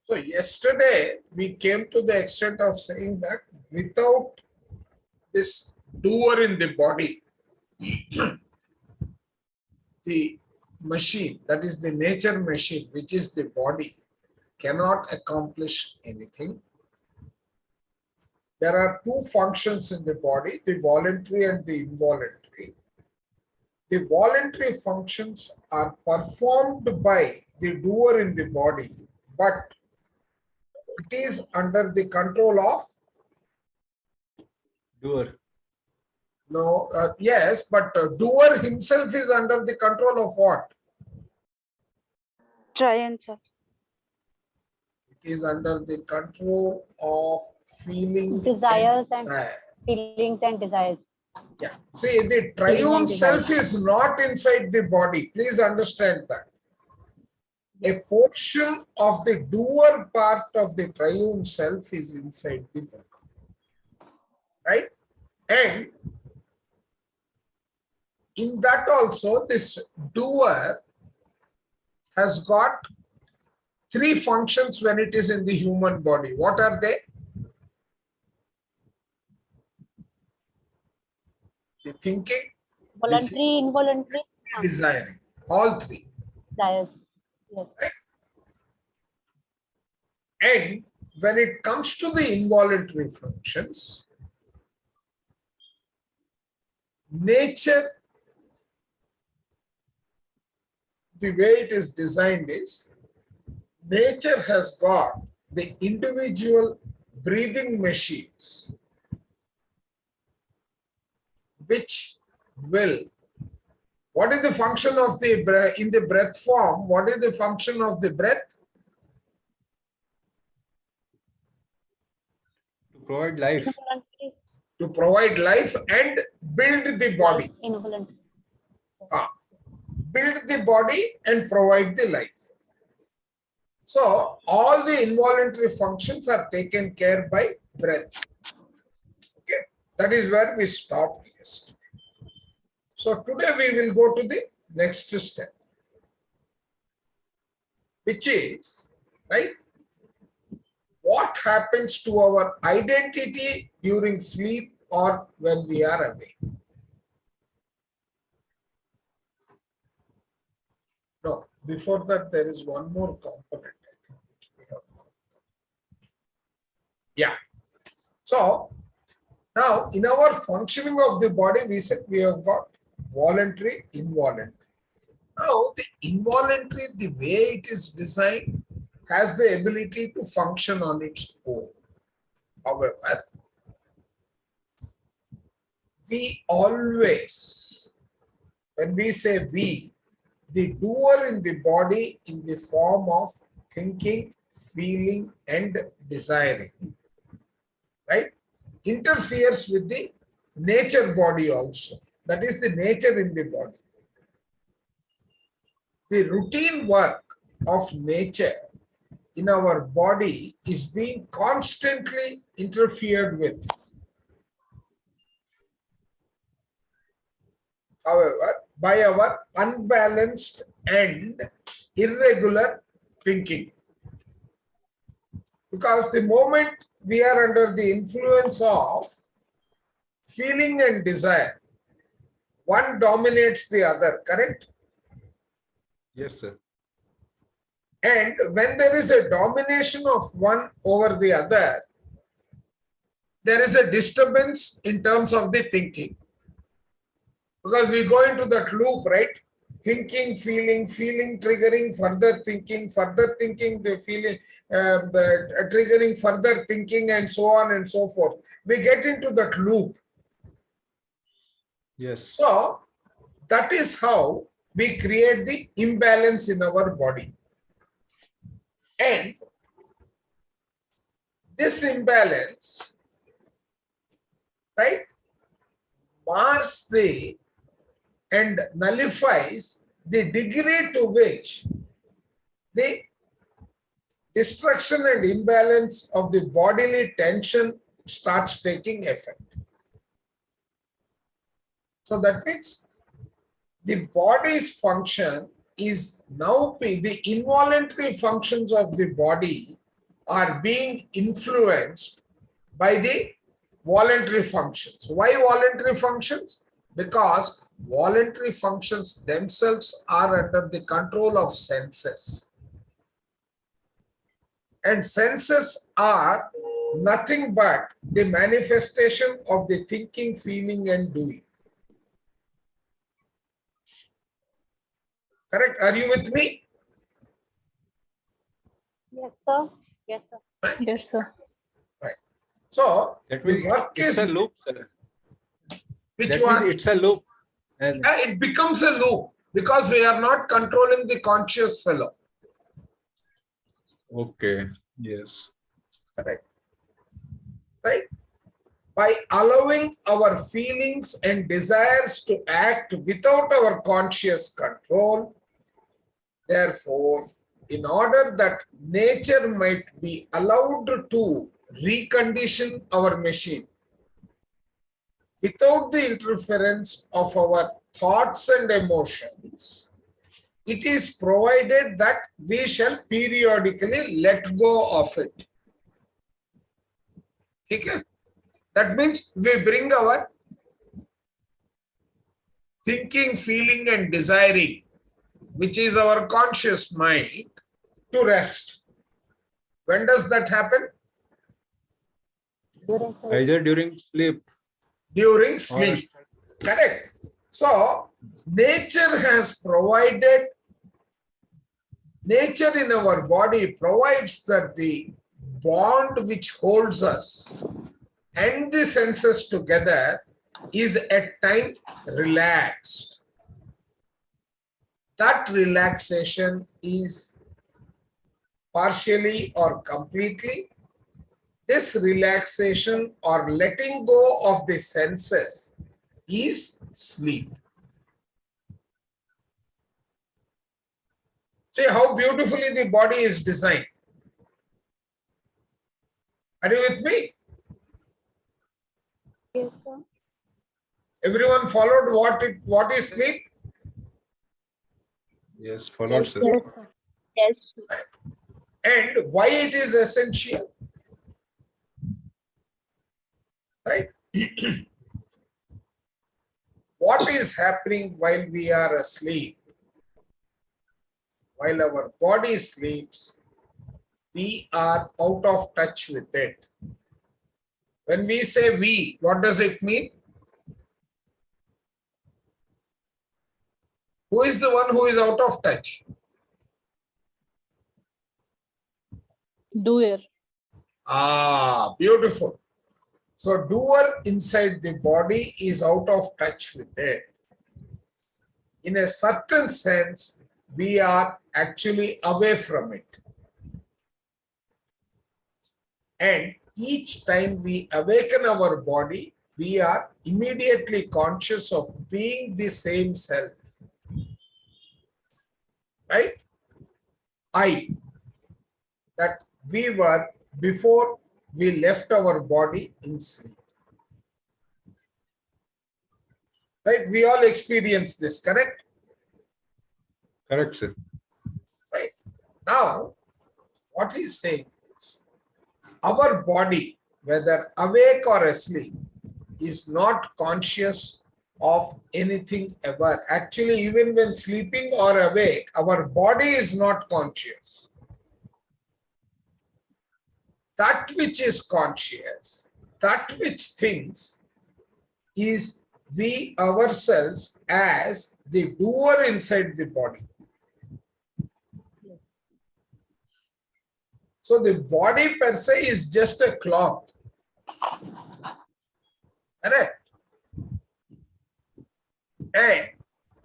So yesterday we came to the extent of saying that without this doer in the body, the machine, that is the nature machine, which is the body, cannot accomplish anything. There are two functions in the body, the voluntary and the involuntary. The voluntary functions are performed by the doer in the body, but it is under the control of Doer. no, yes, but doer himself is under the control of what? Triune, sir. It is under the control of feelings, Desires and desire. feelings and desires. Yeah. See, the triune self is not inside the body. Please understand that. A portion of the doer part of the triune self is inside the body. Right? And in that also, this doer has got three functions when it is in the human body. What are they? The thinking, Voluntary, involuntary, desiring. All three. desires. Yes. And when it comes to the involuntary functions, nature, the way it is designed is, nature has got the individual breathing machines, which will, what is the function of the breath in the breath form? What is the function of the breath? To provide life. Involuntary, To provide life and build the body. involuntary. Build the body and provide the life. So all the involuntary functions are taken care by breath. Okay, that is where we stopped yesterday. So today we will go to the next step, which is, right, what happens to our identity during sleep or when we are awake. No, before that there is one more component, I think, which we have not. Yeah. So now in our functioning of the body, we said we have got voluntary, involuntary. Now the involuntary, the way it is designed, has the ability to function on its own. However, we always, when we say we, the doer in the body in the form of thinking, feeling, and desiring, right, interferes with the nature body also. That is the nature in the body. The routine work of nature in our body is being constantly interfered with. However, by our unbalanced and irregular thinking. Because the moment we are under the influence of feeling and desire, one dominates the other, correct? Yes, sir. And when there is a domination of one over the other, there is a disturbance in terms of the thinking. Because we go into that loop, right? Thinking, feeling, feeling, triggering, further thinking, the feeling, the triggering, further thinking, and so on and so forth. We get into that loop. Yes. So that is how we create the imbalance in our body. And this imbalance, right, mars the and nullifies the degree to which the destruction and imbalance of the bodily tension starts taking effect. So that means the body's function is now the involuntary functions of the body are being influenced by the voluntary functions. Why voluntary functions? Because voluntary functions themselves are under the control of senses. And senses are nothing but the manifestation of the thinking, feeling, and doing. Correct? Are you with me? Yes, sir. Yes, sir. Yes, sir. So That the means work it's is a loop, sir. which That means one? it's a loop. And It becomes a loop because we are not controlling the conscious fellow. okay, yes. Correct. Right? By allowing our feelings and desires to act without our conscious control, therefore, in order that nature might be allowed to recondition our machine without the interference of our thoughts and emotions, it is provided that we shall periodically let go of it. Okay? That means we bring our thinking, feeling, and desiring, which is our conscious mind, to rest. When does that happen? During sleep. Either during sleep During or sleep. Correct. So, nature has provided, nature in our body provides that the bond which holds us and the senses together is at time relaxed. That relaxation is partially or completely. This relaxation or letting go of the senses is sleep. See how beautifully the body is designed. Are you with me? Yes, sir. Everyone followed what is sleep? yes, followed, sir. Yes, sir. Yes. And why it is essential? Right? What is happening while we are asleep? While our body sleeps, we are out of touch with it. When we say we, what does it mean? Who is the one who is out of touch? Doer. Ah, beautiful. So doer inside the body is out of touch with it. In a certain sense, we are actually away from it. And each time we awaken our body, we are immediately conscious of being the same self. Right? I, that we were before we left our body in sleep. Right? We all experience this, correct? Correct, sir. Right? Now, what he's saying is, our body, whether awake or asleep, is not conscious of anything ever. Actually, even when sleeping or awake, our body is not conscious. That which is conscious, that which thinks, is we ourselves as the doer inside the body. So the body per se is just a cloth. Correct? And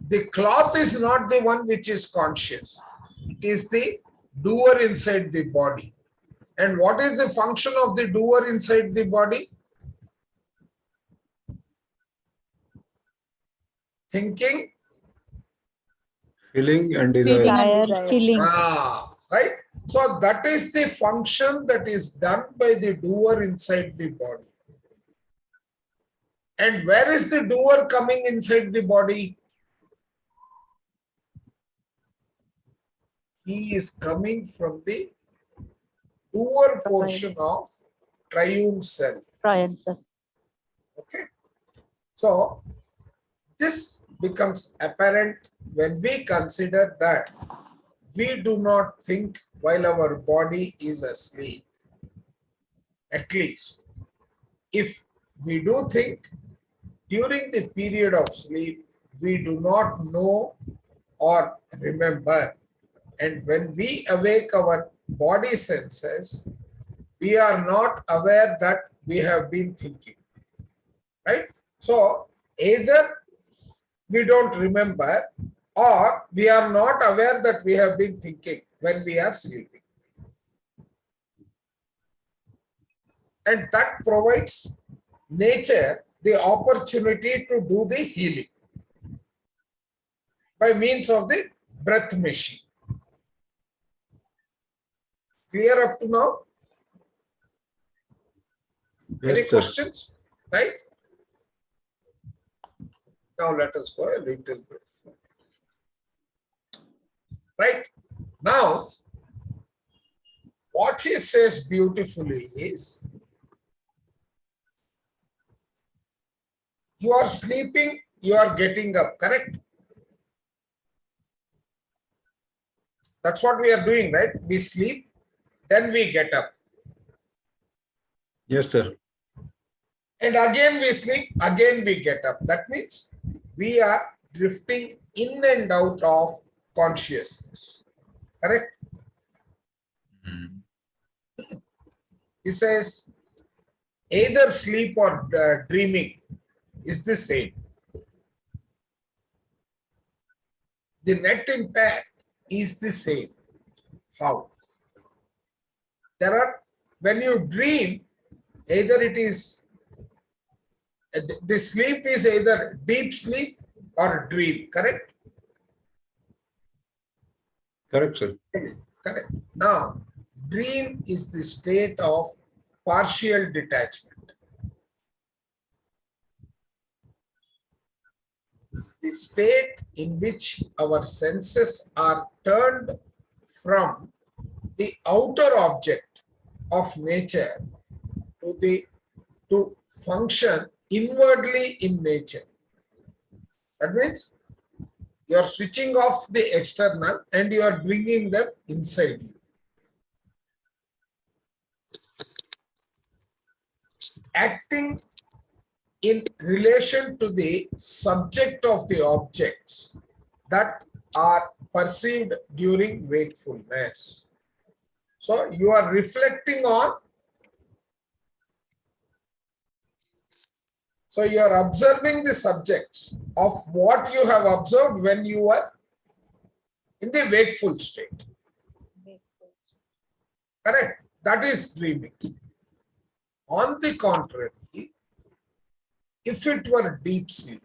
the cloth is not the one which is conscious. It is the doer inside the body. And what is the function of the doer inside the body? Thinking. Feeling and Feeling desire. and Desire, desire. feeling. Right? So that is the function that is done by the doer inside the body. And where is the doer coming inside the body? He is coming from the lower portion of triune self. Triune self. Okay. So this becomes apparent when we consider that we do not think while our body is asleep. At least if we do think during the period of sleep, we do not know or remember. And when we awake our body senses, we are not aware that we have been thinking, right? So either we don't remember or we are not aware that we have been thinking when we are sleeping. And that provides nature the opportunity to do the healing by means of the breath machine. Clear up to now? Any Yes, sir. questions? Right? Now let us go a little bit further. Right? Now, what he says beautifully is, you are sleeping, you are getting up, correct? That's what we are doing, right? We sleep, then we get up. Yes, sir. And again we sleep, again we get up. That means we are drifting in and out of consciousness. Correct? He says either sleep or dreaming is the same. The net impact is the same. How? There are, when you dream, either it is, the sleep is either deep sleep or dream, correct? Correct, sir. Correct. Now, dream is the state of partial detachment. The state in which our senses are turned from the outer object of nature to function inwardly in nature. That means you are switching off the external and you are bringing them inside you. Acting in relation to the subject of the objects that are perceived during wakefulness. So you are reflecting on, so you are observing the subjects of what you have observed when you were in the wakeful state. Correct? That is dreaming. On the contrary, if it were deep sleep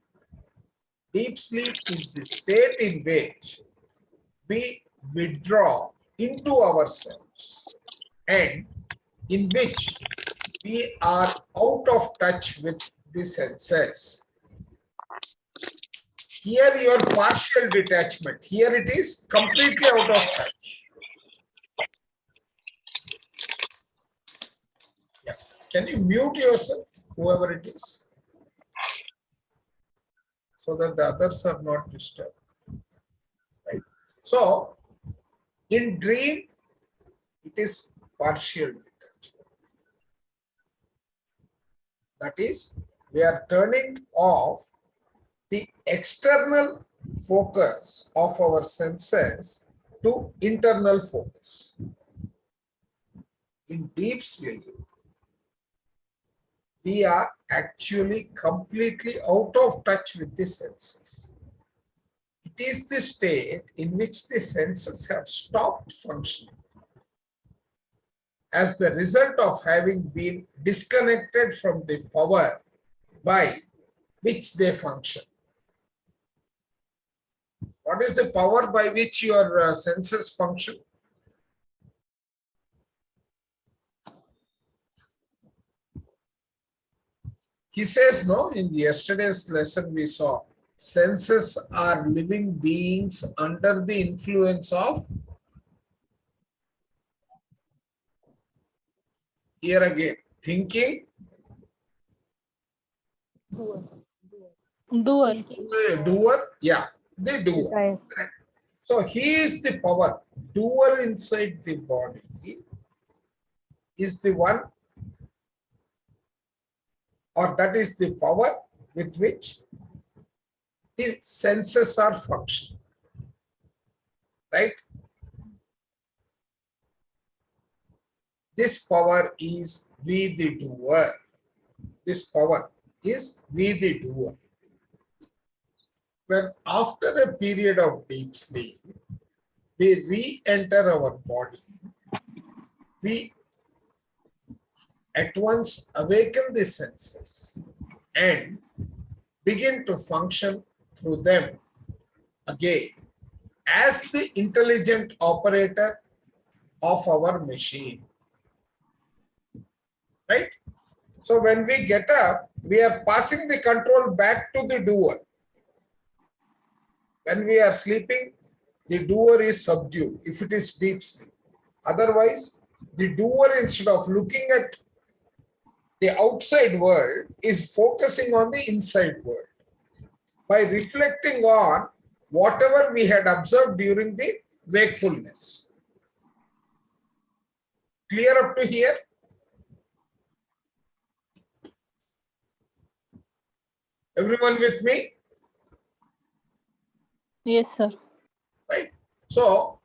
is the state in which we withdraw into ourselves and in which we are out of touch with the senses. Here your partial detachment, here it is completely out of touch. Yeah. Can you mute yourself, whoever it is, so that the others are not disturbed? Right. So, in dream, it is partial detachment. That is, we are turning off the external focus of our senses to internal focus. In deep sleep, we are actually completely out of touch with the senses. It is the state in which the senses have stopped functioning as the result of having been disconnected from the power by which they function. What is the power by which your senses function? He says, no, in yesterday's lesson we saw senses are living beings under the influence of Here again, thinking, Doer. Doer. doer, yeah, the doer. Desire. So he is the power. Doer inside the body is the one, or that is the power with which the senses are functioning. Right? This power is we the doer. This power is we the doer. When after a period of deep sleep, we re-enter our body, we at once awaken the senses and begin to function through them again as the intelligent operator of our machine. Right? So when we get up, we are passing the control back to the doer. When we are sleeping, the doer is subdued if it is deep sleep. Otherwise, the doer, instead of looking at the outside world, is focusing on the inside world by reflecting on whatever we had observed during the wakefulness. Clear up to here? Everyone with me? Yes, sir. Right? So,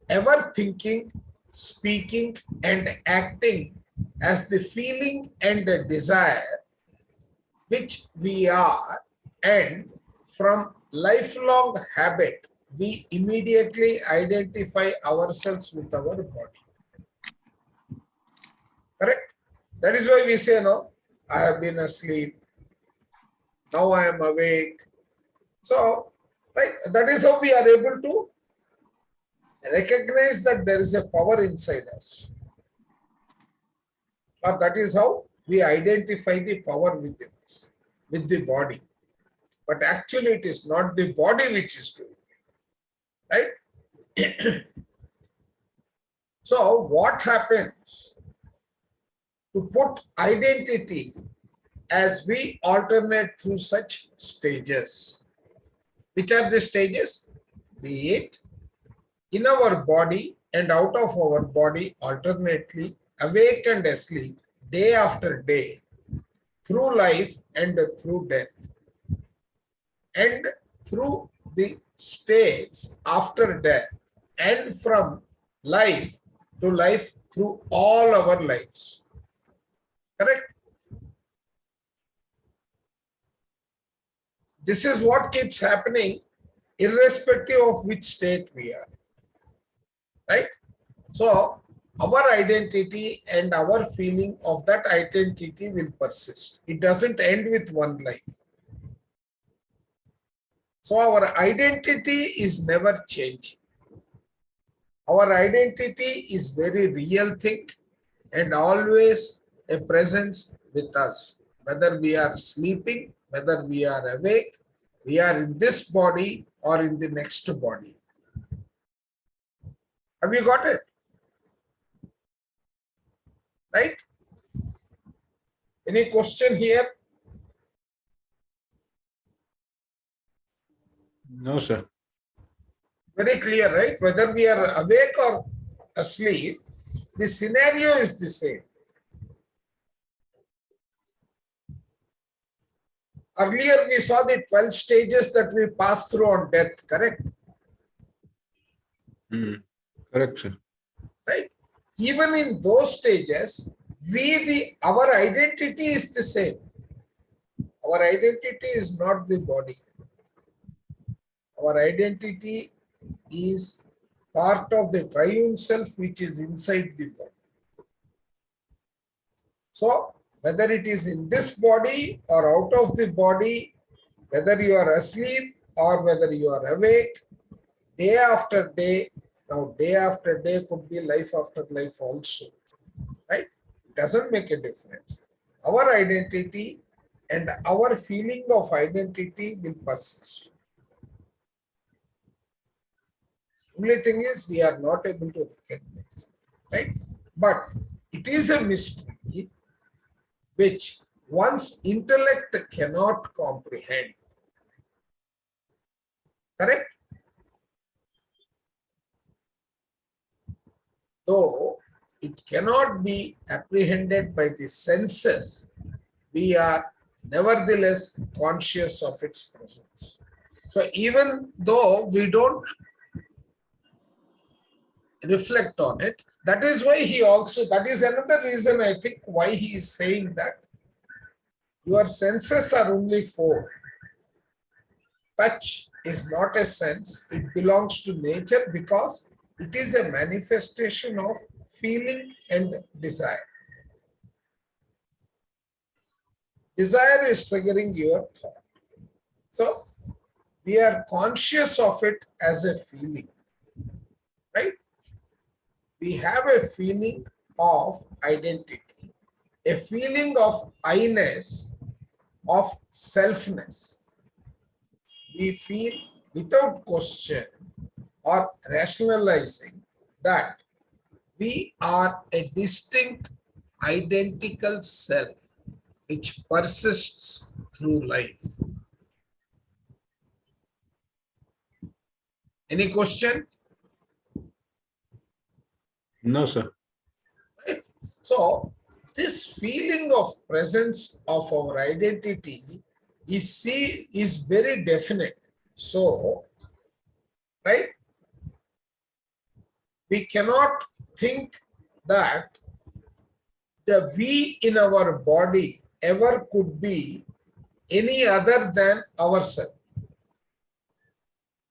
ever thinking, speaking, and acting as the feeling and the desire which we are, and from lifelong habit, we immediately identify ourselves with our body. Correct? That is why we say, no, I have been asleep. Now I am awake. So, right, that is how we are able to recognize that there is a power inside us. Or that is how we identify the power within us, with the body. But actually it is not the body which is doing it. Right? So what happens to put identity as we alternate through such stages? Which are the stages? Be it in our body and out of our body alternately, awake and asleep, day after day, through life and through death, and through the states after death, and from life to life through all our lives. Correct? This is what keeps happening irrespective of which state we are. Right? So, our identity and our feeling of that identity will persist. It doesn't end with one life. So, our identity is never changing. Our identity is very real thing and always a presence with us. Whether we are sleeping, whether we are awake, we are in this body or in the next body. Have you got it? Right? Any question here? No, sir. Very clear, right? Whether we are awake or asleep, the scenario is the same. Earlier we saw the 12 stages that we pass through on death, correct? Correct, sir. Right? Even in those stages, our identity is the same. Our identity is not the body. Our identity is part of the triune self which is inside the body. So, whether it is in this body or out of the body, whether you are asleep or whether you are awake, day after day, now day after day could be life after life also, right? It doesn't make a difference. Our identity and our feeling of identity will persist. Only thing is we are not able to recognize, right? But it is a mystery which one's intellect cannot comprehend. Correct? Though it cannot be apprehended by the senses, we are nevertheless conscious of its presence. So even though we don't reflect on it, that is why that is another reason I think why he is saying that your senses are only four. Touch is not a sense, it belongs to nature because it is a manifestation of feeling and desire. Desire is triggering your thought. So we are conscious of it as a feeling, right? We have a feeling of identity, a feeling of I-ness, of selfness. We feel without question or rationalizing that we are a distinct, identical self which persists through life. Any question? No, sir. Right? So, this feeling of presence of our identity is very definite. So, right? We cannot think that the we in our body ever could be any other than ourselves.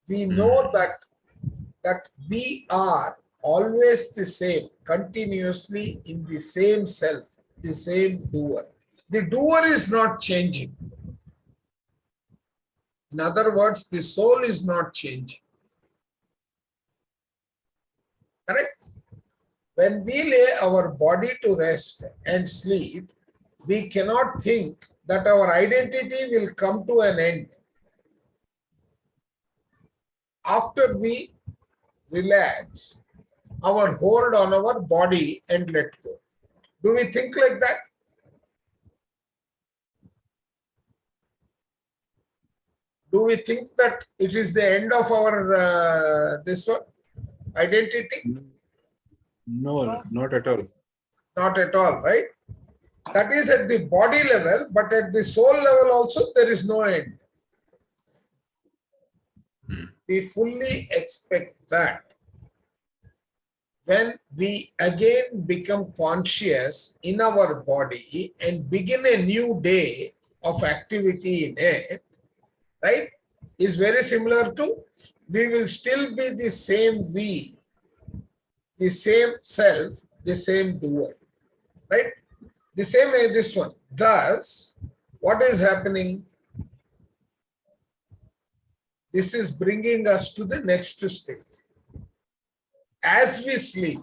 We know that we are always the same, continuously in the same self, the same doer. The doer is not changing. In other words, the soul is not changing. Correct? When we lay our body to rest and sleep, we cannot think that our identity will come to an end. After we relax our hold on our body and let go. Do we think like that? Do we think that it is the end of our this one identity? No, not at all. Not at all, right? That is at the body level, but at the soul level also there is no end. We fully expect that when we again become conscious in our body and begin a new day of activity in it, right, is very similar to we will still be the same we, the same self, the same doer, right? The same as this one. Thus, what is happening? This is bringing us to the next stage. As we sleep,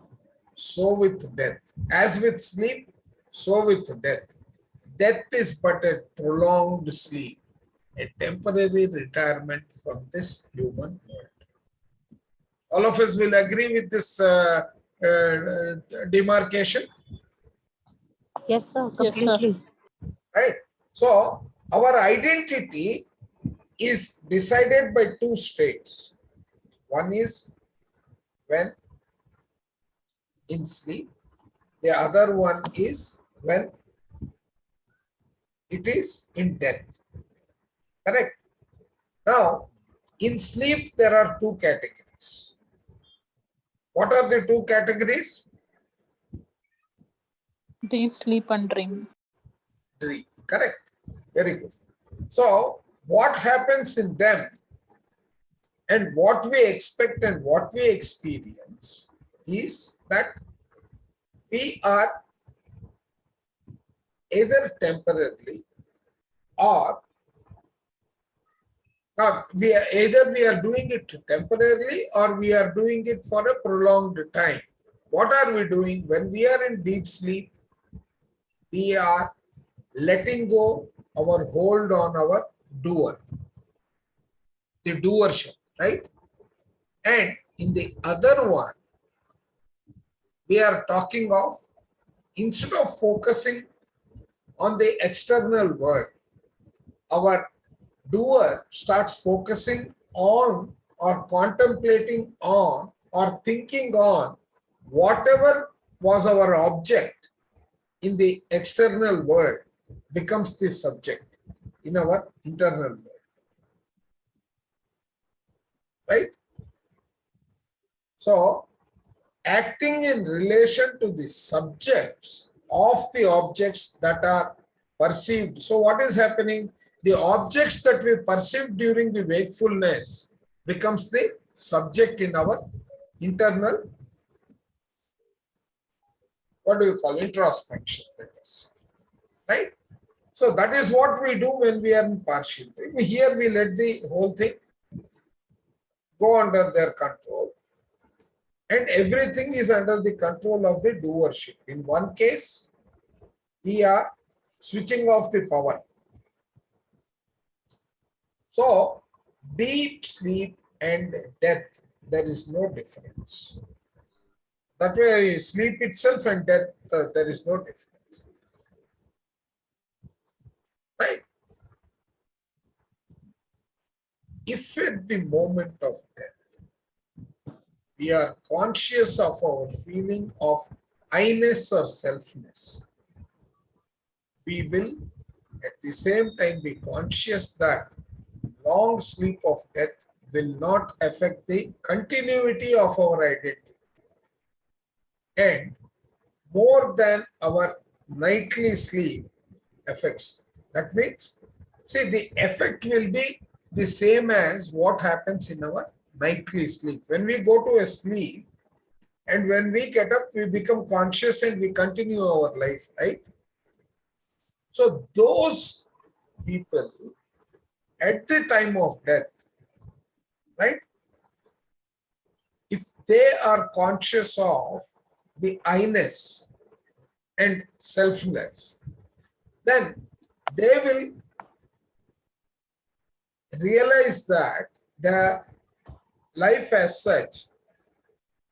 so with death. As with sleep, so with death. Death is but a prolonged sleep, a temporary retirement from this human world. All of us will agree with this demarcation. Yes, sir. Yes, sir. Completely. Right? So, our identity is decided by two states. One is when in sleep, the other one is when it is in death. Correct? Now, in sleep, there are two categories. What are the two categories? Deep sleep and dream. Dream. Correct. Very good. So, what happens in them and what we expect and what we experience is that we are either temporarily or we are doing it temporarily or we are doing it for a prolonged time. What are we doing? When we are in deep sleep, we are letting go our hold on our doer, the doership, right? And in the other one, we are talking of, instead of focusing on the external world, our doer starts focusing on or contemplating on or thinking on whatever was our object in the external world becomes the subject in our internal world, right? So, acting in relation to the subjects of the objects that are perceived. So, what is happening? The objects that we perceive during the wakefulness becomes the subject in our internal, what do you call, introspection, let us say, right? So that is what we do when we are in partial. Here we let the whole thing go under their control, and everything is under the control of the doership. In one case, we are switching off the power. So, deep sleep and death, there is no difference. That way, sleep itself and death, there is no difference. Right? If at the moment of death, we are conscious of our feeling of I-ness or selfness, we will at the same time be conscious that long sleep of death will not affect the continuity of our identity. And more than our nightly sleep affects. That means, see, the effect will be the same as what happens in our nightly sleep. When we go to a sleep and when we get up, we become conscious and we continue our life, right? So those people at the time of death, right? If they are conscious of the I-ness and selfness, then they will realize that the life as such,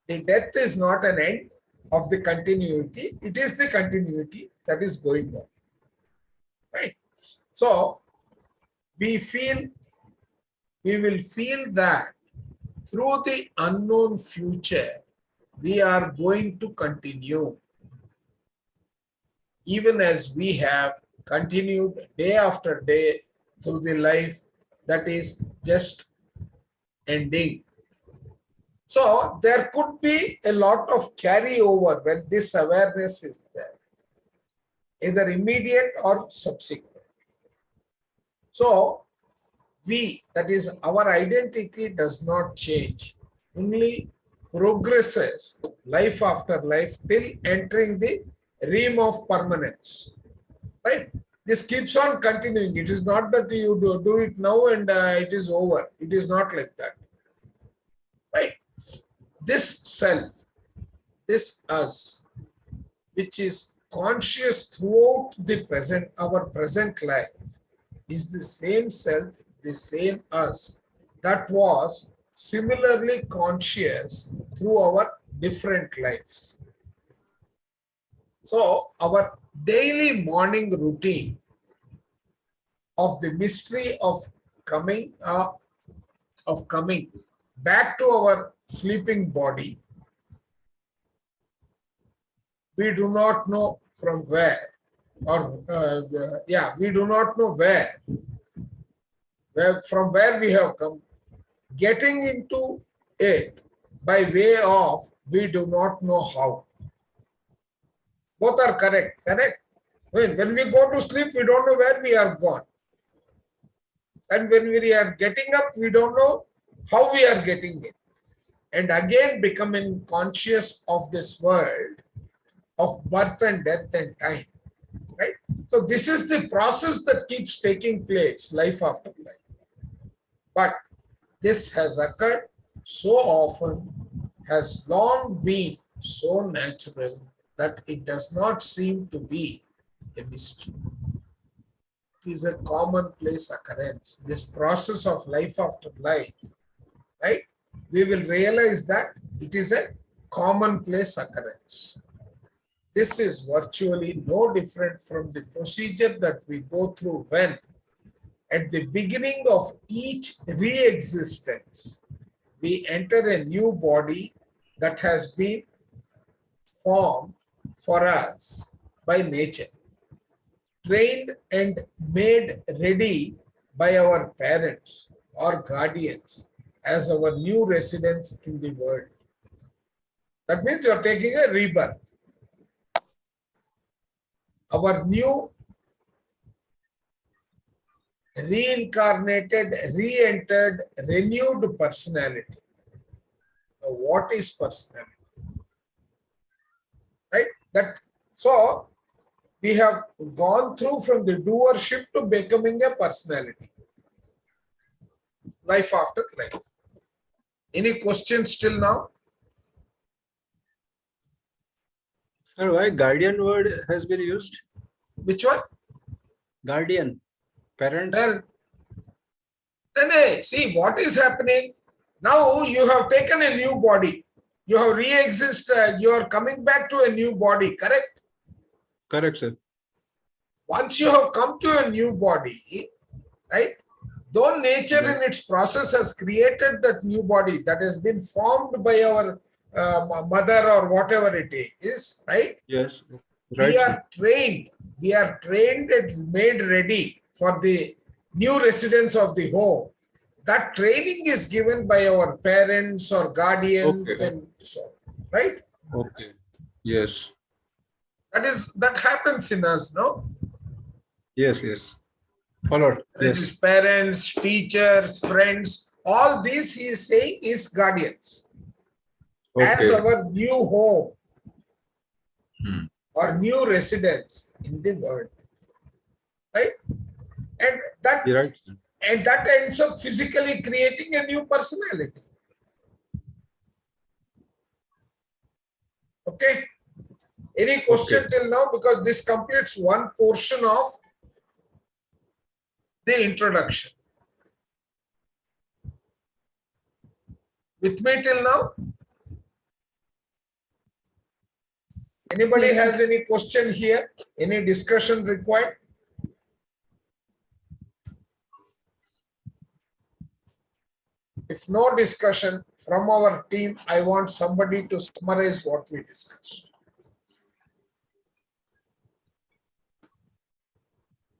the death is not an end of the continuity, it is the continuity that is going on, right? So we will feel that through the unknown future, we are going to continue, even as we have continued day after day through the life that is just ending. So there could be a lot of carryover when this awareness is there, either immediate or subsequent. So we, that is our identity, does not change, only progresses life after life till entering the realm of permanence, right? This keeps on continuing. It is not that you do it now and it is over. It is not like that, right? This self, this us, which is conscious throughout the present, our present life, is the same self, the same us that was similarly conscious through our different lives. So our daily morning routine of the mystery of coming back to our sleeping body, we do not know from where, or we do not know where from where we have come, getting into it by way of we do not know how. Both are correct. When we go to sleep, we don't know where we are gone. And when we are getting up, we don't know how we are getting it. And again, becoming conscious of this world of birth and death and time, right? So this is the process that keeps taking place, life after life. But this has occurred so often, has long been so natural that it does not seem to be a mystery. It is a commonplace occurrence. This process of life after life, right? We will realize that it is a commonplace occurrence. this is virtually no different from the procedure that we go through when, at the beginning of each re-existence, we enter a new body that has been formed for us by nature, trained and made ready by our parents or guardians as our new residence in the world. That means you are taking a rebirth. Our new reincarnated, re-entered, renewed personality. Now, what is personality? Right? So we have gone through from the doership to becoming a personality. Life after life. Any questions till now? Sir, why guardian word has been used? Which one? Guardian. Parents. Then see what is happening. Now you have taken a new body. You have re-existed. You are coming back to a new body, correct? Correct, sir. Once you have come to a new body, right? Though nature in its process has created that new body that has been formed by our mother or whatever it is, right? Yes. Right, We are trained and made ready for the new residents of the home. That training is given by our parents or guardians and so on, right? Okay. Yes. That happens in us, no? Yes, yes. Followed. It is parents, teachers, friends, all these he is saying is guardians. As our new home or new residence in the world. Right? And that ends up physically creating a new personality. Okay? Any question till now? Because this completes one portion of the introduction. With me till now? Anybody has any question here? Any discussion required? If no discussion from our team, I want somebody to summarize what we discussed.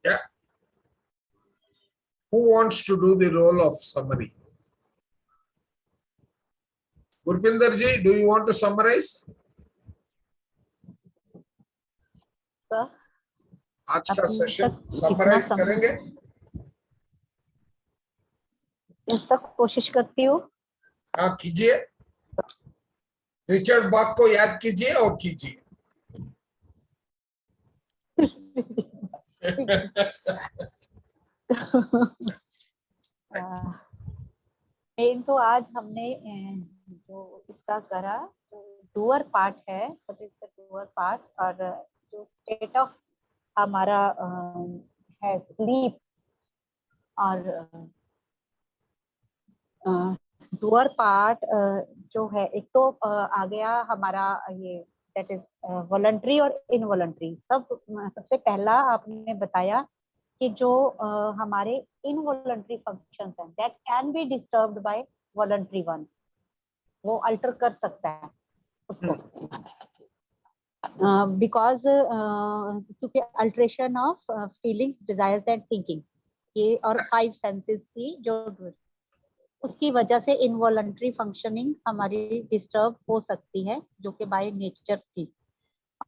Yeah. Who wants to do the role of summary? Gurpinder ji, do you want to summarize? Sir, आज का session summarize करेंगे? सब कोशिश करती हूँ. हाँ कीजिए. Richard बाक को याद कीजिए और कीजिए. मेन तो आज हमने जो इसका करा डूअर पार्ट है, डूअर पार्ट, और जो स्टेट ऑफ हमारा है स्लीप, और डूअर पार्ट जो है एक तो आ गया हमारा ये दैट इज वॉलंटरी और इनवॉलंटरी. सबसे पहला आपने बताया कि जो हमारे इनवॉलंटरी फंक्शंस हैं that can be disturbed by voluntary ones. वो अल्टर कर सकता है उसको बिकॉज क्योंकि alteration of feelings, desires and thinking, ये और 5 सेंसेस की जो उसकी वजह से इनवॉलंटरी फंक्शनिंग हमारी डिस्टर्ब हो सकती है, जो कि बाय नेचर थी.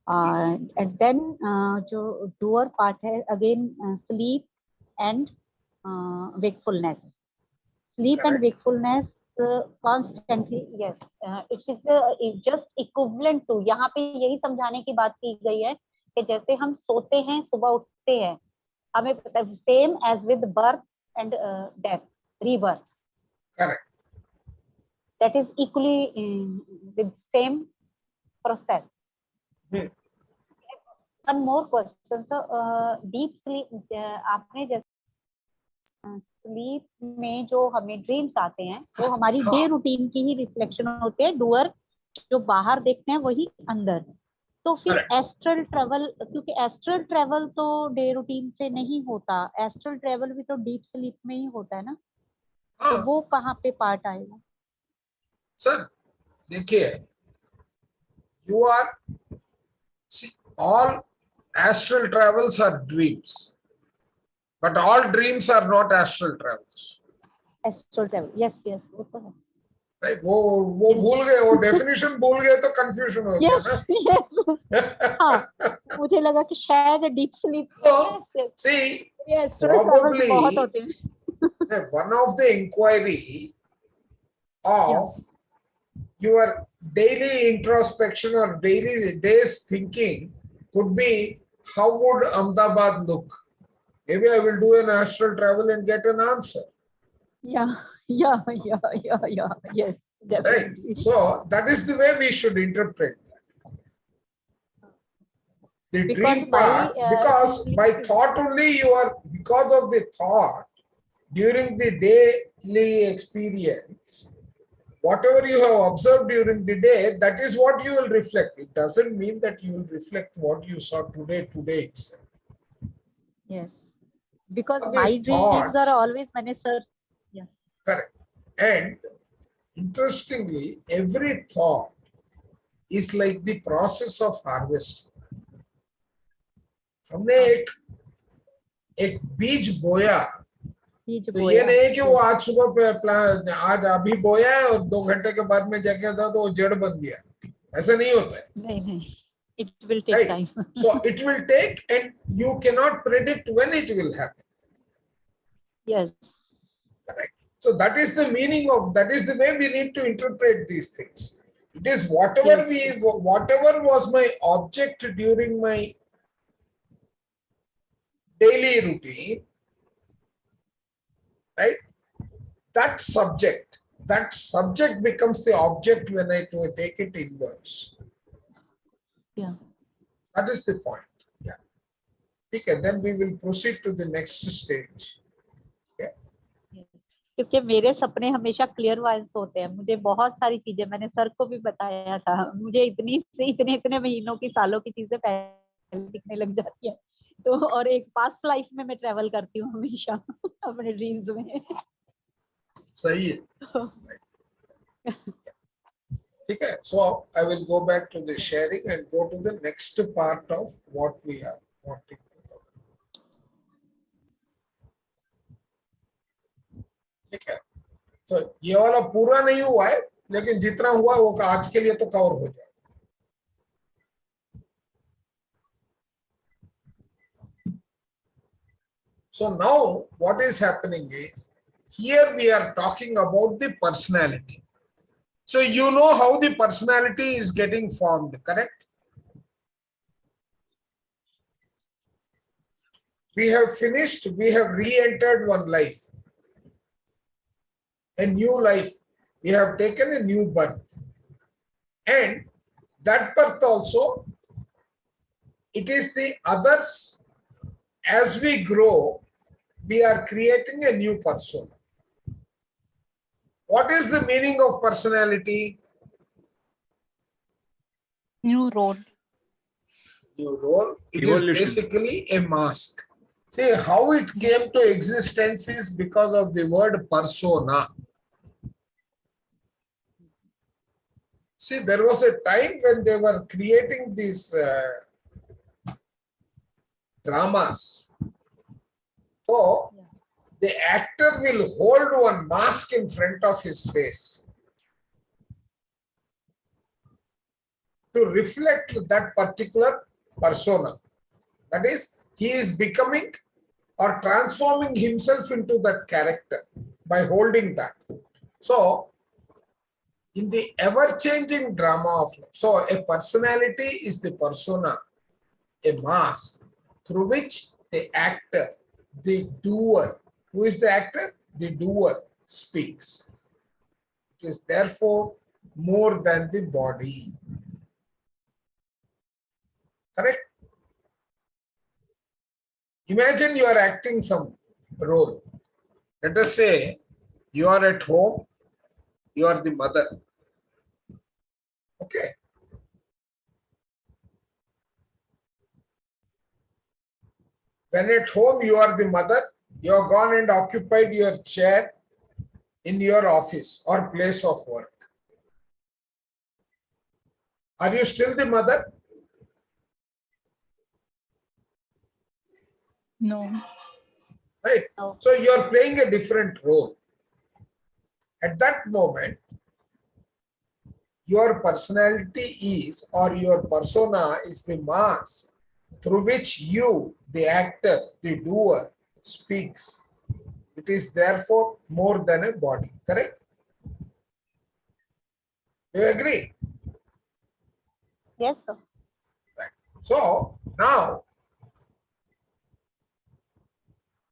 एंड देन जो डूअर पार्ट है again sleep and wakefulness. Sleep and wakefulness constantly, yes, it is just equivalent to, यहाँ पे यही समझाने की बात की गई है कि जैसे हम सोते हैं सुबह उठते हैं, हमें पता है same as with birth and death, rebirth. Correct. That is equally with same process. One more question. So, deep sleep, आपने जैसे स्लीप में जो हमें ड्रीम्स आते हैं वो हमारी डे रूटीन की ही रिफ्लेक्शन होते हैं. डूअर जो बाहर देखते हैं वही अंदर. तो फिर Correct. एस्ट्रल ट्रेवल, क्योंकि एस्ट्रल ट्रेवल तो डे रूटीन से नहीं होता, एस्ट्रल ट्रेवल भी तो डीप स्लीप में ही होता है ना, तो हाँ वो कहाँ पे पार्ट आएगा? सर, देखिए, you are, see, all astral travels are dreams, but all dreams are not astral travels. Astral travel, yes yes, वो तो है। राइट, वो भूल गए, वो डेफिनेशन भूल गए तो कंफ्यूजन हो गया यस ना। यस, हाँ, मुझे लगा कि शायद deep sleep, So, yes see, ये एस्ट्रल ट्रेवल्स बहुत probably होते हैं। one of the inquiry of your daily introspection or daily days thinking could be, how would Ahmedabad look? Maybe I will do an astral travel and get an answer. Yeah, yeah, yeah, yeah, yeah, yes, Right. definitely. So that is the way we should interpret that. The Because dream my, part, because thinking by is- thought only you are, because of the thought during the daily experience, whatever you have observed during the day, that is what you will reflect. It doesn't mean that you will reflect what you saw today itself. yes, because All my these dreams thoughts, are always, मैंने sir, yeah, correct. And interestingly, every thought is like the process of harvesting. हमने एक बीज बोया, बीज तो ये बोया, नहीं है कि वो आज सुबह पे आज अभी बोया है और 2 घंटे के बाद में जाके था तो वो जड़ बन गया, ऐसा नहीं होता है। नहीं नहीं, it will take Right. time. So it will take, and you cannot predict when it will happen. Yes, Correct. So that is the meaning of, that is the way we need to interpret these things. It is whatever Yes. whatever was my object during my daily routine, right? That subject becomes the object when I take it inwards. yeah. That is the point. Yeah. Okay, then we will proceed to the next stage. क्योंकि मेरे सपने हमेशा clear wise होते हैं, मुझे बहुत सारी चीजें, मैंने सर को भी बताया था, मुझे इतनी से इतने इतने महीनों की सालों की चीजें पहले दिखने लग जाती है, तो और एक पास्ट लाइफ में मैं ट्रेवल करती हूँ हमेशा अपने ड्रीम्स में। सही है। ठीक है, so I will go back to the sharing and go to the next part of what we are wanting to cover. ठीक है, तो ये वाला पूरा नहीं हुआ है, लेकिन जितना हुआ वो आज के लिए तो कवर हो जाए। So now what is happening is, here we are talking about the personality. So you know how the personality is getting formed, correct? We have finished, we have re-entered one life, a new life. We have taken a new birth. And that birth also, it is the others. As we grow, we are creating a new persona. What is the meaning of personality? New role. New role. It Evolution. is basically a mask. See, how it came to existence is because of the word persona. See, there was a time when they were creating these dramas. So, the actor will hold one mask in front of his face to reflect that particular persona. That is, he is becoming or transforming himself into that character by holding that. So, in the ever-changing drama of life, so a personality is the persona, a mask through which the actor, the doer, who is the actor? The doer speaks. It is therefore more than the body. Correct? Imagine you are acting some role. Let us say you are at home, you are the mother. Okay. When at home you are the mother, you have gone and occupied your chair in your office or place of work. Are you still the mother? No. Right? No. So you are playing a different role. At that moment, your personality is, or your persona is the mask through which you, the actor, the doer, speaks. It is therefore more than a body. Correct? Do you agree? Yes, sir. Right. So now,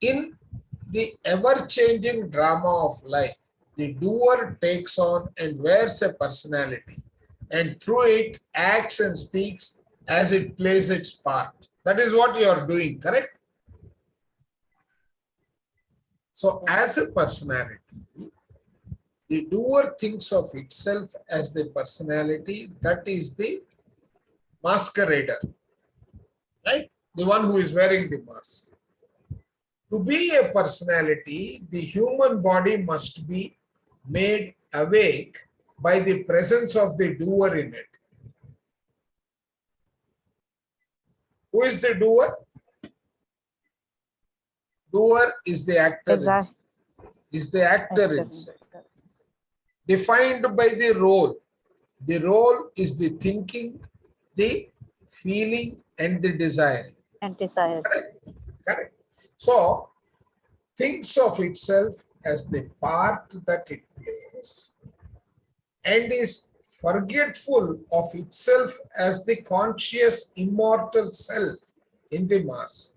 in the ever-changing drama of life, the doer takes on and wears a personality, and through it acts and speaks as it plays its part. That is what you are doing, correct? So, as a personality, the doer thinks of itself as the personality, that is the masquerader, right? The one who is wearing the mask. To be a personality, the human body must be made awake by the presence of the doer in it. Who is the doer? Doer is the actor Exact. inside. Defined by the role. The role is the thinking, the feeling, and the desiring. And desires. Correct. So, thinks of itself as the part that it plays and is forgetful of itself as the conscious immortal self in the mass.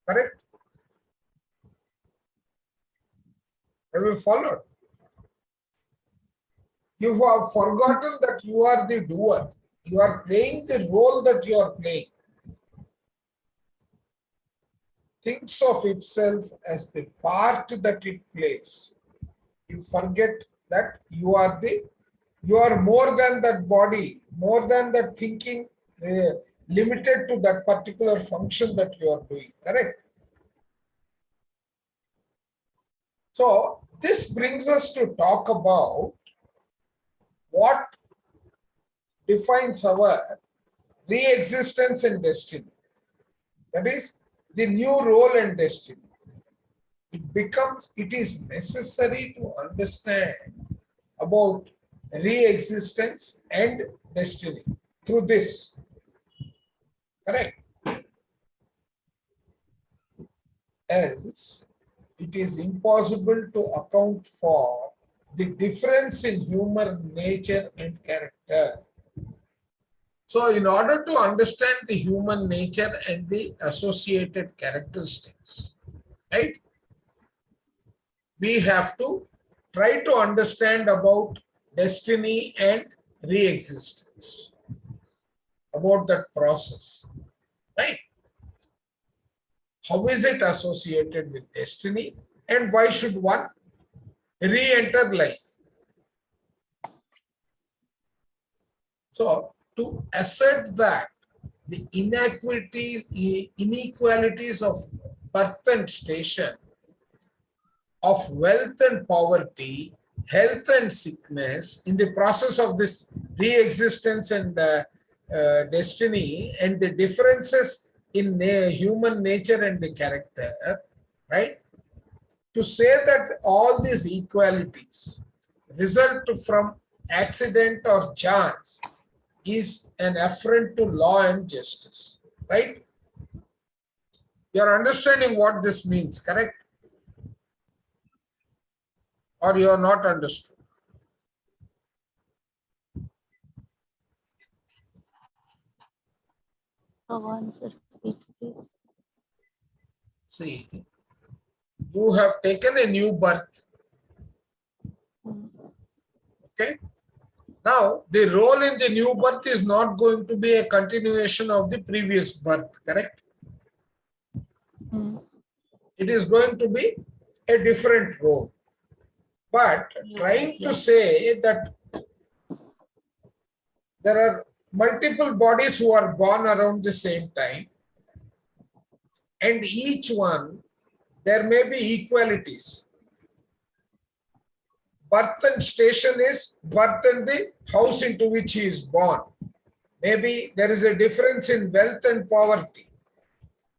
Correct? Have you followed? You have forgotten that you are the doer. You are playing the role that you are playing. Thinks of itself as the part that it plays. You forget that you are more than that body, more than that thinking, limited to that particular function that you are doing. Correct? So this brings us to talk about what defines our re-existence and destiny. That is the new role and destiny. It is necessary to understand about re-existence and destiny through this. Correct? Else, it is impossible to account for the difference in human nature and character. So, in order to understand the human nature and the associated characteristics, right, we have to try to understand about destiny and re-existence, about that process, right? How is it associated with destiny, and why should one re-enter life? So, to assert that the inequalities of birth and station, of wealth and poverty, health and sickness, in the process of this re-existence and destiny, and the differences in human nature and the character, right? To say that all these equalities result from accident or chance is an affront to law and justice, right? You are understanding what this means, correct? Or you are not understood? So once repeat, please. See, you have taken a new birth, okay? Now, the role in the new birth is not going to be a continuation of the previous birth, correct? It is going to be a different role. But trying to say that there are multiple bodies who are born around the same time, and each one, there may be equalities. Birth and station is birth and the house into which he is born. Maybe there is a difference in wealth and poverty,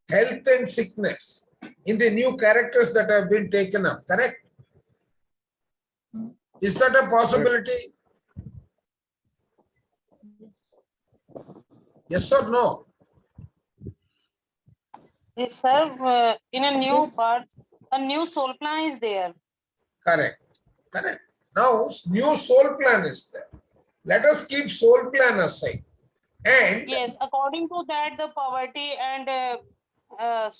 health and sickness in the new characters that have been taken up, correct? Is that a possibility? Yes or no? Yes, sir. In a new birth, a new soul plan is there. Correct. Correct. Now, new soul plan is there. Let us keep soul plan aside. And Yes, according to that, the poverty and birth,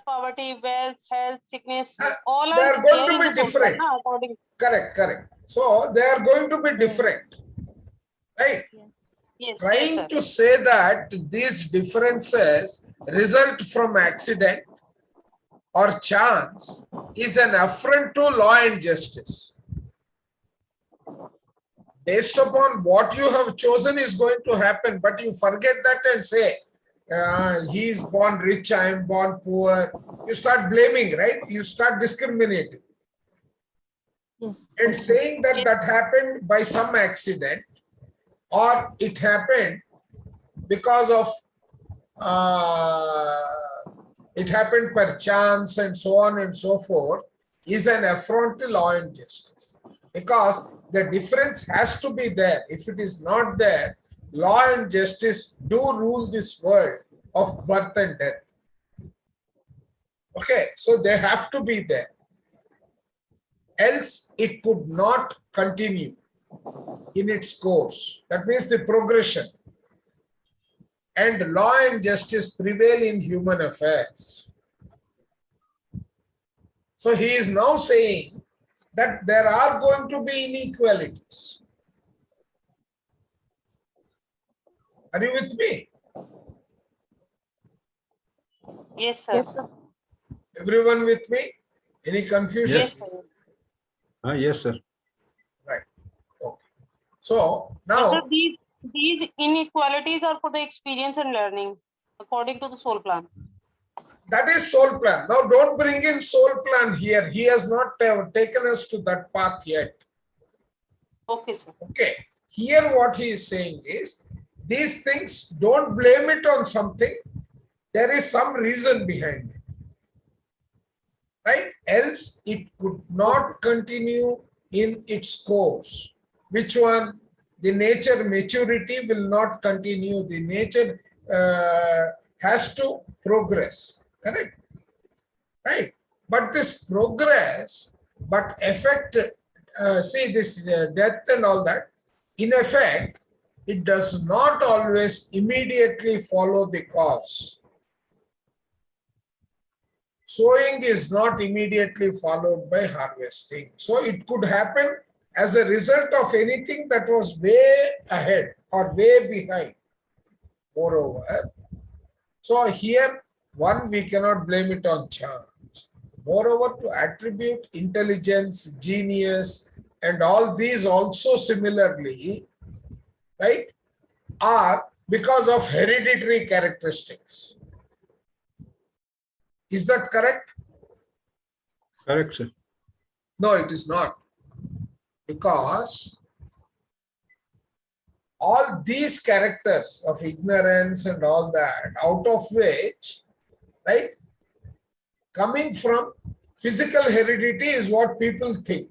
poverty, wealth, health, sickness, all they are are going there to in be the soul different. plan, according. Correct, correct. So they are going to be different. Right? Yes. Yes, yes, Trying sir. to say that these differences result from accident or chance is an affront to law and justice. Based upon what you have chosen is going to happen, but you forget that and say, he is born rich, I am born poor. You start blaming, right? You start discriminating Yes. and saying that that happened by some accident or it happened because of it happened per chance and so on and so forth is an affront to law and justice, because the difference has to be there. If it is not there, law and justice do rule this world of birth and death. Okay, so they have to be there. Else it could not continue in its course. That means the progression. And law and justice prevail in human affairs. So he is now saying that there are going to be inequalities. Are you with me? Yes, sir. Yes, sir. Everyone with me? Any confusion? Yes, sir. Yes, sir. Right. Okay. So So now, these inequalities are for the experience and learning, according to the soul plan. that is soul plan. Now don't bring in soul plan here. He has not taken us to that path yet. Okay, sir. Okay. Here what he is saying is, these things, don't blame it on something. There is some reason behind it. Right? Else it could not continue in its course. Which one? The nature maturity will not continue. The nature has to progress. Correct? Right? But this progress, but effect, see this death and all that, in effect, it does not always immediately follow the cause. Sowing is not immediately followed by harvesting. So it could happen as a result of anything that was way ahead or way behind. Moreover, so here, one, we cannot blame it on chance. Moreover, to attribute intelligence, genius, and all these also similarly, right, are because of hereditary characteristics. Is that correct? Correct, sir. No, it is not. Because all these characters of ignorance and all that, out of which, right, coming from physical heredity is what people think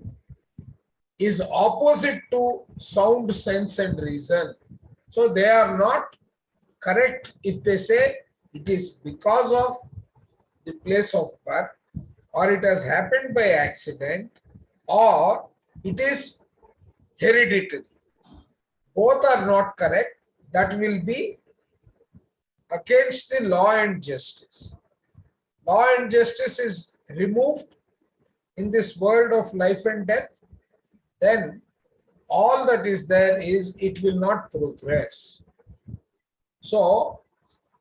is opposite to sound sense and reason. So they are not correct if they say it is because of the place of birth, or it has happened by accident, or it is hereditary. Both are not correct. That will be against the law and justice. Law and justice is removed in this world of life and death, then all that is there is it will not progress. So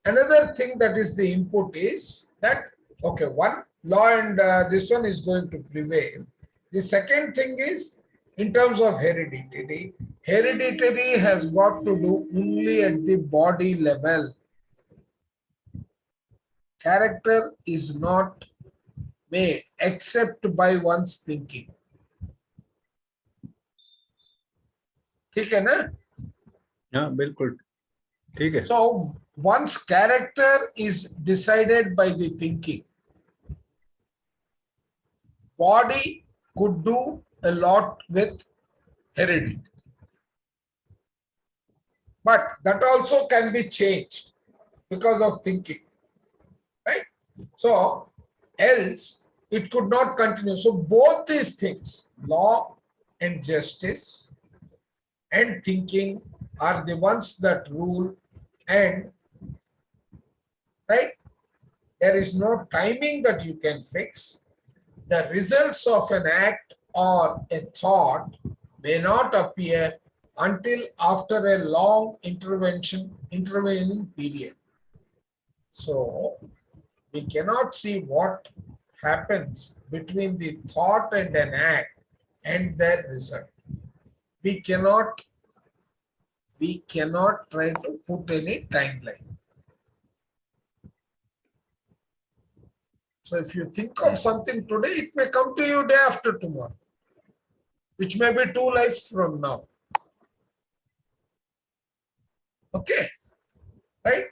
another thing that is the input is that, okay, one, law and this one is going to prevail. The second thing is in terms of hereditary, hereditary has got to do only at the body level. Character is not made except by one's thinking. ठीक है ना? हाँ बिल्कुल ठीक है. So one's character is decided by the thinking. Body could do a lot with heredity, but that also can be changed because of thinking, right? So else it could not continue. So both these things, law and justice and thinking, are the ones that rule, and right, there is no timing that you can fix. The results of an act or a thought may not appear until after a long intervening period. So we cannot see what happens between the thought and an act and their result. We cannot try to put any timeline. So if you think of something today, it may come to you day after tomorrow, which may be 2 lives from now. Okay, right?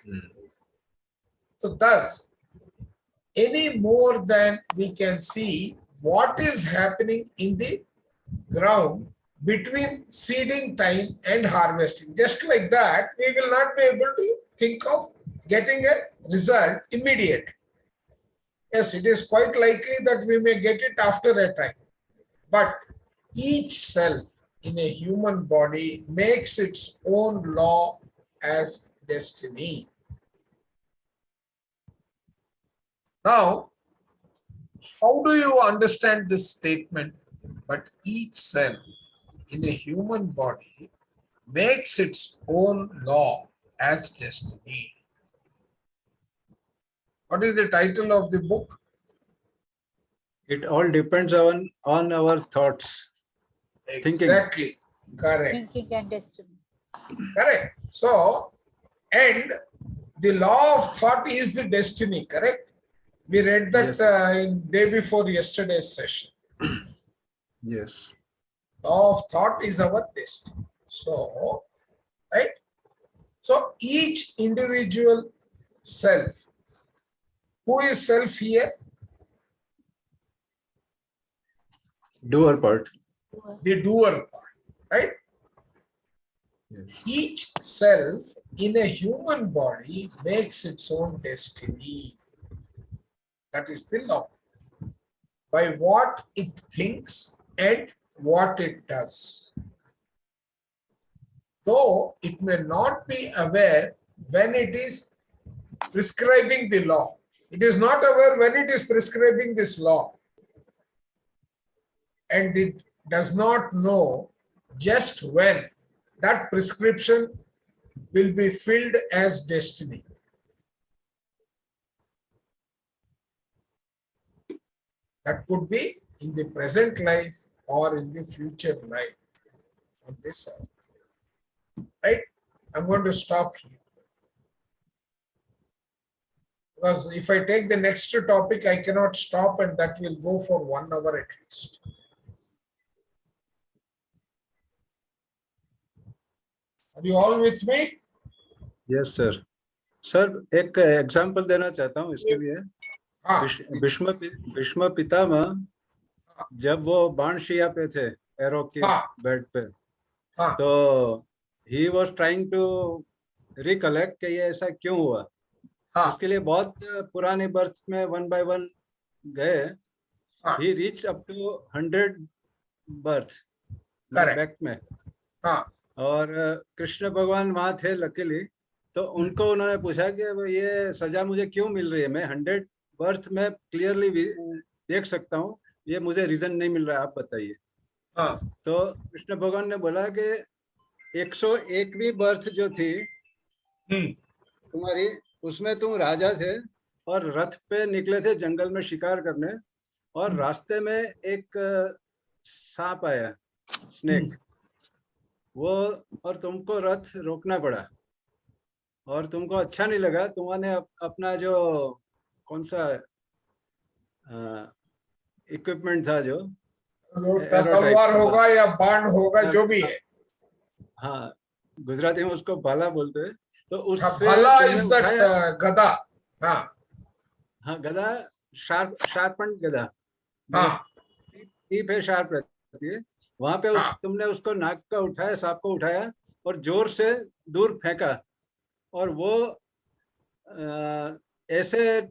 So thus, any more than we can see what is happening in the ground between seeding time and harvesting. Just like that, we will not be able to think of getting a result immediate. Yes, it is quite likely that we may get it after a time. But each cell in a human body makes its own law as destiny. Now, how do you understand this statement? But each cell in a human body makes its own law as destiny. What is the title of the book? It all depends on our thoughts. Thinking. Exactly. Correct. Thinking and destiny. Correct. So, and the law of thought is the destiny, correct? We read that Yes. in day before yesterday's session. Yes. Law of thought is our destiny. So, right? So, each individual self, who is self here? Doer part. The doer part, right? Yes. Each self in a human body makes its own destiny. That is the law. By what it thinks and what it does. Though it may not be aware when it is prescribing the law. It is not aware when it is prescribing this law. And it does not know just when that prescription will be filled as destiny. That could be in the present life or in the future life on this earth. Right? I'm going to stop here. Because if I take the next topic, I cannot stop, and that will go for 1 hour at least. Are you all with me? Yes, sir. Sir एक example देना चाहता हूँ इसके लिए. हाँ, भीष्म पितामह जब वो बाणशिया पे थे एरो के बेड पे, हाँ, तो he was trying to recollect कि ये ऐसा क्यों हुआ. हाँ, उसके लिए बहुत पुराने बर्थ में 1 by 1 गए. हाँ, he reach up to 100 birth Correct. Back में. हाँ, और कृष्ण भगवान वहां थे लकीली. तो उनको उन्होंने पूछा कि ये सजा मुझे क्यों मिल रही है. मैं 100 बर्थ में क्लियरली देख सकता हूँ, ये मुझे रीजन नहीं मिल रहा है, आप बताइए. हाँ, तो कृष्ण भगवान ने बोला कि 101वीं बर्थ जो थी तुम्हारी, उसमें तुम राजा थे और रथ पे निकले थे जंगल में शिकार करने, और रास्ते में एक सांप आया. स्नेक, वो और तुमको रथ रोकना पड़ा और तुमको अच्छा नहीं लगा, तुमने अपना जो कौन सा इक्विपमेंट था जो तलवार होगा या बाण होगा, जो भी है, हाँ गुजराती में उसको भाला बोलते हैं, तो उससे भाला तुमने इज दैट उठाया, गदा। हाँ हाँ गदा, शार्पन गदा, हाँ टीप है, शार्प रहती है, वहां पे हाँ तुमने उसको नाक का उठाया, सांप को उठाया और जोर से दूर फेंका, और वो ऐसे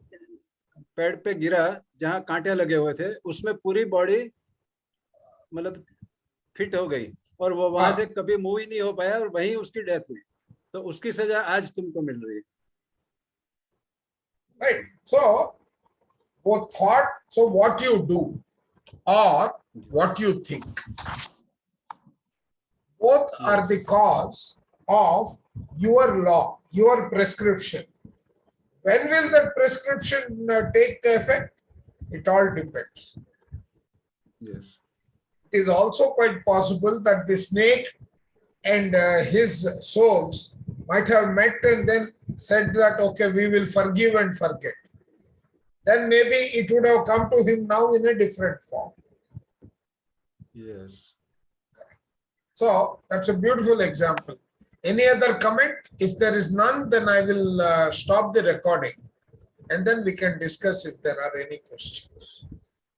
पेड़ पे गिरा जहां कांटे लगे हुए थे, उसमें पूरी बॉडी मतलब फिट हो गई और वो वहां से कभी मूव ही नहीं हो पाया और वहीं उसकी डेथ हुई। तो उसकी सजा आज तुमको मिल रही है। right. So both thought, so what you do or what you think, both are the cause of your law, your prescription. When will that prescription take effect? It all depends. Yes. It is also quite possible that the snake and his souls might have met and then said that, okay, we will forgive and forget. Then maybe it would have come to him now in a different form. Yes. So that's a beautiful example. Any other comment? If there is none, then I will stop the recording and then we can discuss if there are any questions.